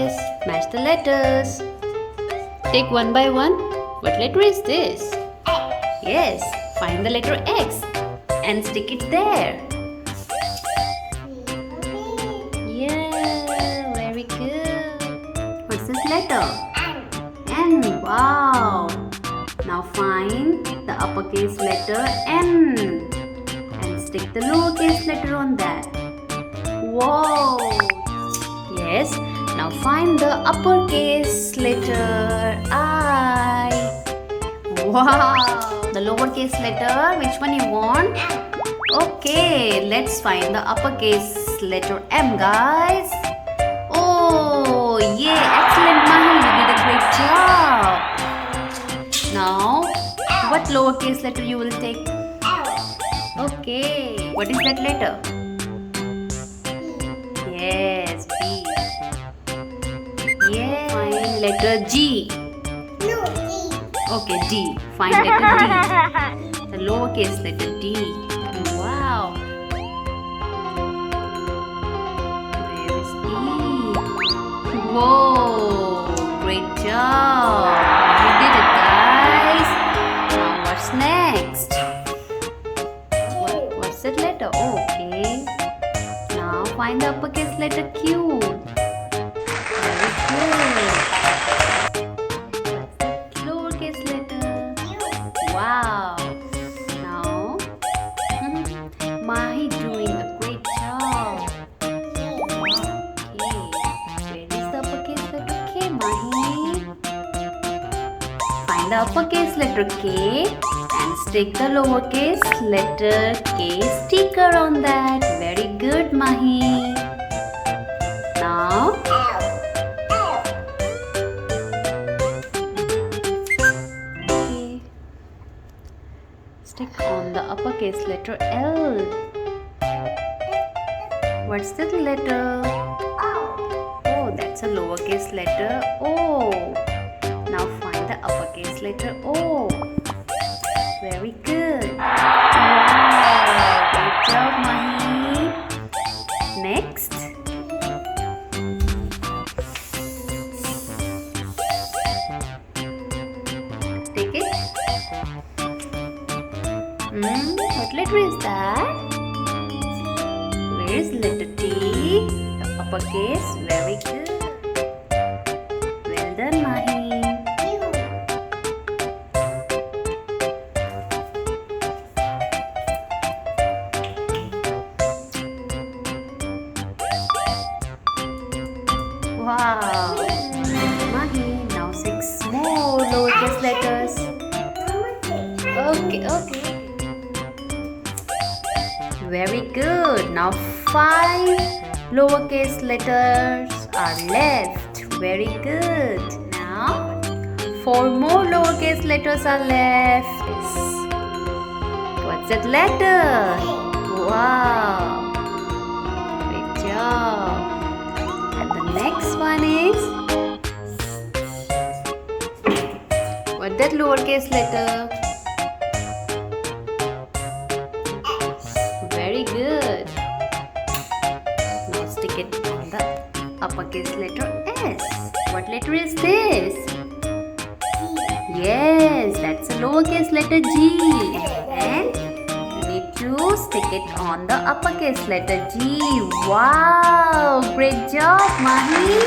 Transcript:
Yes, match the letters. Take one by one. What letter is this? Yes, find the letter X and stick it there. Yeah, very good. What's this letter? N. Wow. Now find the uppercase letter N and stick the lowercase letter on that. Whoa. Yes. Now find the uppercase letter I. Wow. The lowercase letter, which one you want? Okay, let's find the uppercase letter M, guys. Oh, yeah, excellent, Mahi. You did a great job. Now, what lowercase letter you will take? Okay, what is that letter? Yes, B. Yeah, find letter G. Okay, D. Find letter D. The lowercase letter D. Wow. Where is E? Whoa, great job. You did it, guys. Now what's next? What's that letter? Okay. Now find the uppercase letter Q. Lowercase letter. Wow. Now, Mahi doing a great job. Okay. Where is the uppercase letter K, Mahi? Find the uppercase letter K and stick the lowercase letter K sticker on that. Very good, Mahi. Now, stick on the uppercase letter L. What's that letter? Oh, that's a lowercase letter O. Now find the uppercase letter O. Very good. Wow, great job, Mahi. Next. Take it. What letter is that? Where is letter T? The uppercase. Very good. Well done, Mahi. Wow. Mahi, now 6 more lowercase letters. Okay. Very good. Now 5 lowercase letters are left. Very good. Now 4 more lowercase letters are left. What's that letter? Wow. Great job. And the next one is, what's that lowercase letter? Very good. Now stick it on the uppercase letter S. What letter is this? Yes, that's a lowercase letter G. And you need to stick it on the uppercase letter G. Wow, great job, Mahi.